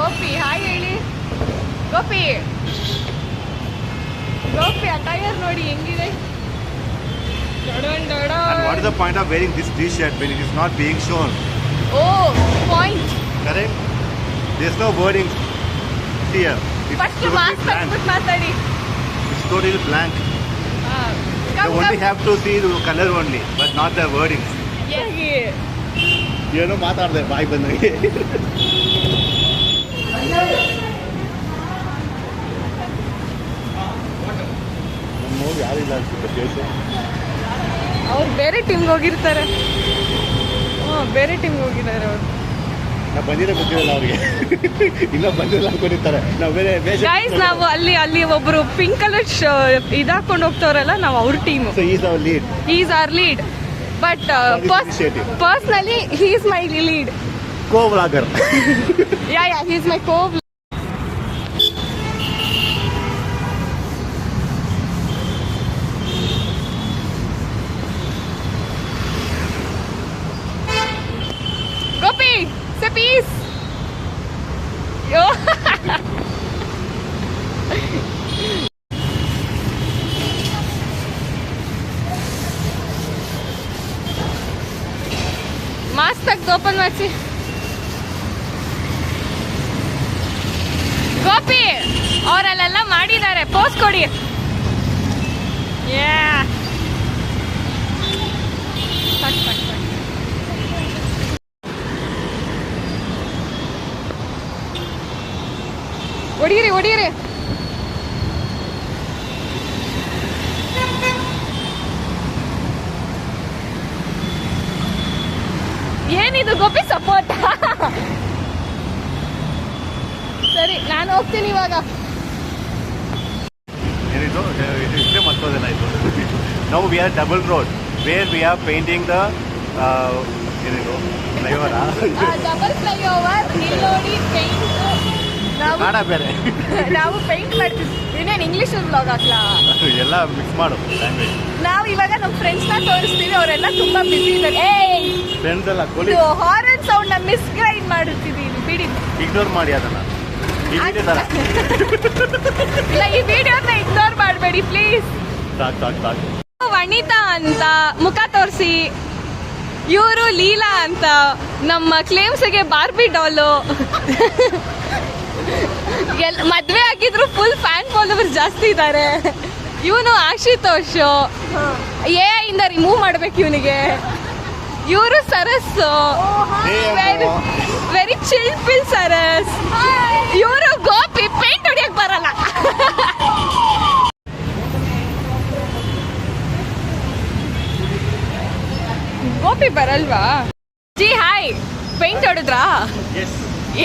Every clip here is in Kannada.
ಗೋಪಿ ಹಾಯ್ ಹೇಳಿ. ಗೋಪಿ ಗೋಪಿ ಅಟೈರ್ ನೋಡಿ ಹೆಂಗಿದೆ. And what is the point of wearing this t-shirt when it is not being shown? Oh, point. Correct? There's no wording here. It's First totally mask blank. ಹಾಕ್ಬಿಟ್ಟು ಮಾತಾಡಿ. It's totally blank. You only have to see the color only, but not the wording. ಏನೋ ಮಾತಾಡ್ದೆ ಬಾಯ್ ಬಂದಂಗೆ. ನಮ್ಮ ಯಾರಿಲ್ಲ ಅನ್ಸುತ್ತೆ ಕೇಸು. ಅವ್ರು ಬೇರೆ ಟೀಮ್ಗೆ ಹೋಗಿರ್ತಾರೆ. ಬೇರೆ ಟೀಮ್ಗೆ ಹೋಗಿದ್ದಾರೆ ಅವರು. ನಾವು ಬಂದಿರೋ ಗೊತ್ತಿರಲ್ಲ ಅವ್ರಿಗೆ. ಇನ್ನೂ ಬಂದಿಲ್ಲ ಅನ್ಕೊಂಡಿರ್ತಾರೆ. ನಾವು ಬೇರೆ ಗೈಸ್ ನಾವು ಅಲ್ಲಿ ಒಬ್ರು ಪಿಂಕ್ ಕಲರ್ ಇದಾಕೊಂಡು ಹೋಗ್ತಾವ್ರಲ್ಲ, ನಾವು ಅವ್ರ team. So he is our lead. He is our lead. But personally, he is my lead. Co-vlogger. Yeah, he is my co-vlogger. Gopi, say peace. Yo. Mask ತೆಗ್ದು ಓಪನ್ ಮಾಡಿಸಿ. ಗೋಪಿ ಅವರಲ್ಲೆಲ್ಲ ಮಾಡಿದ್ದಾರೆ, ಪೋಸ್ ಕೊಡಿ. ಹೊಡೀರಿ ಹೊಡೀರಿ. ಏನಿದು ಗೋಪಿ ಸಪೋರ್ಟ್? ಸರಿ ನಾನು ಹೋಗ್ತೀನಿ ಇವಾಗ. ಏನಿದು ಇಷ್ಟೇ ಮತ್ತೋದೇನ ಇದು. ನಾವು we are double road where we are painting the ಏನಿದು ಫ್ಲೈಓವರಾ? Double flyover. ಇಲ್ಲಿ ನೋಡಿ ಪೇಂಟ್. ಕಾಣ ಬೇರೆ. ನಾವು ಪೇಂಟ್ ಮಾಡ್ತೀವಿ. ಇನ್ನೇನು ಇಂಗ್ಲಿಷ್ ಬ್ಲಾಗ್ ಹಾಕ್ಲಾ? ಎಲ್ಲ ಮಿಕ್ಸ್ ಮಾಡು ಲ್ಯಾಂಗ್ವೇಜ್. ನಾವು ಇವಾಗ ನಮ್ಮ ಫ್ರೆಂಡ್ಸ್ ನ ತೋರಿಸ್ತೀವಿ, ಅವರೆಲ್ಲ ತುಂಬಾ ಬಿಸಿ ಇದ್ದಾರೆ. ಫ್ರೆಂಡ್ಸ್ ಎಲ್ಲ ಹಾರನ್ ಸೌಂಡ್ ನ ಮಿಸ್ಗೈಡ್ ಮಾಡುತ್ತಿದ್ದೀವಿ, ಬಿಡಿ. ಇಗ್ನೋರ್ ಮಾಡಿ ಅದನ್ನ. ಇಲ್ಲ, ಈ ವಿಡಿಯೋನ ಇಗ್ನೋರ್ ಮಾಡಬೇಡಿ ಪ್ಲೀಸ್. ವನಿತಾ ಅಂತ ಮುಖ ತೋರಿಸಿ. ಇವರು ಲೀಲಾ ಅಂತ ನಮ್ಮ ಕ್ಲೇಮ್ಸ್ಗೆ ಬಾರ್ಬಿ ಡಾಲು. ಮದ್ವೆ ಆಗಿದ್ರು ಫುಲ್ ಫ್ಯಾನ್ ಫಾಲೋವರ್ಸ್ ಜಾಸ್ತಿ ಇದ್ದಾರೆ. ಇವನು ಆಶುತೋಷ್, ಇಂದ ರಿಮೂವ್ ಮಾಡ್ಬೇಕು ಇವನಿಗೆ. ಇವರು Saras, very chill pill Saras. ಇವರು ಗೋಪಿ, ಪೇಂಟ್ ಹೊಡಿಯಕ್ ಬರಲ್ಲ. ಗೋಪಿ ಬರಲ್ವಾ? ಜಿ ಹಾಯ್, ಪೇಂಟ್ ಹೊಡೆದ್ರಾ?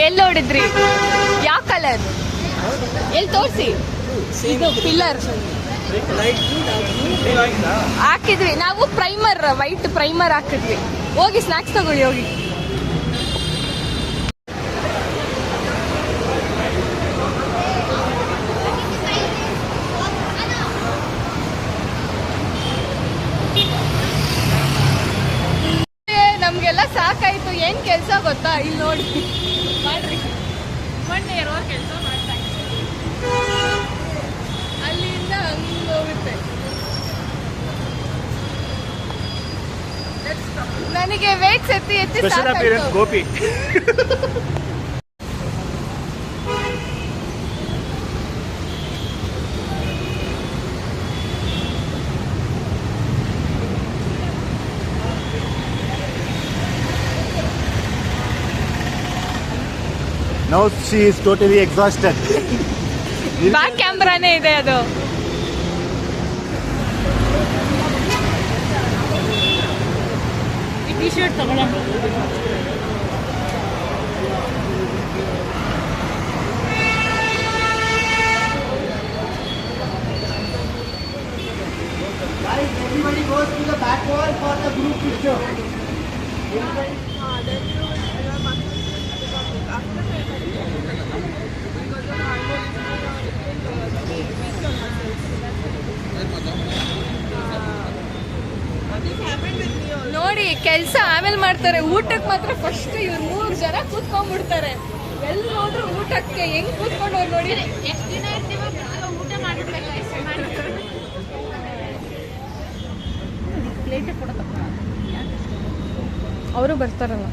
ಎಲ್ಲಿ ಹೊಡೆದ್ರಿ? ಯಾವ ಕಲರ್? ಎಲ್ಲಿ ತೋರಿಸಿ. ಇದು ಪಿಲ್ಲರ್ ಹಾಕಿದ್ವಿ ನಾವು. ಪ್ರೈಮರ್, ವೈಟ್ ಪ್ರೈಮರ್ ಹಾಕಿದ್ವಿ. ಹೋಗಿ ಸ್ನಾಕ್ಸ್ ತಗೊಳ್ಳಿ ಹೋಗಿ. ನಮ್ಗೆಲ್ಲ ಸಾಕಾಯ್ತು. ಏನ್ ಕೆಲ್ಸ ಗೊತ್ತಾ? ಇಲ್ಲಿ ನೋಡಿ ಮಾಡ್ರಿ. ಮೊನ್ನೆ ಇರೋ ಕೆಲಸ ಮಾಡ್ತಾ ಅಲ್ಲಿಂದ ಹಂಗ ಹೋಗುತ್ತೆ. ನನಗೆ ವೇಟ್ ಎತ್ತಿ Gopi. Now she is totally exhausted. Back ಕ್ಯಾಮ್ರಾನೇ ಇದೆ ಅದು. ಈ ಟಿ ಶರ್ಟ್ ತಗೊಳ್ಳೋಣ. Everybody goes to the back wall for the group picture. ನೋಡಿ, ಕೆಲಸ ಆಮೇಲೆ ಮಾಡ್ತಾರೆ. ಊಟಕ್ಕೆ ಮಾತ್ರ ಫಸ್ಟ್ ಇವ್ರು 3 ಜನ ಕೂತ್ಕೊಂಡ್ಬಿಡ್ತಾರೆ. ಎಲ್ಲಿ ನೋಡ್ರು ಊಟಕ್ಕೆ ಹೆಂಗ್ ಕೂತ್ಕೊಂಡವ್ರು ನೋಡಿ. ಎಷ್ಟು ದಿನ ಇರ್ತೀವೋ ಊಟ ಮಾಡಿಬಿಡ್ಬೇಕು. ಅವರು ಬರ್ತಾರಲ್ಲ.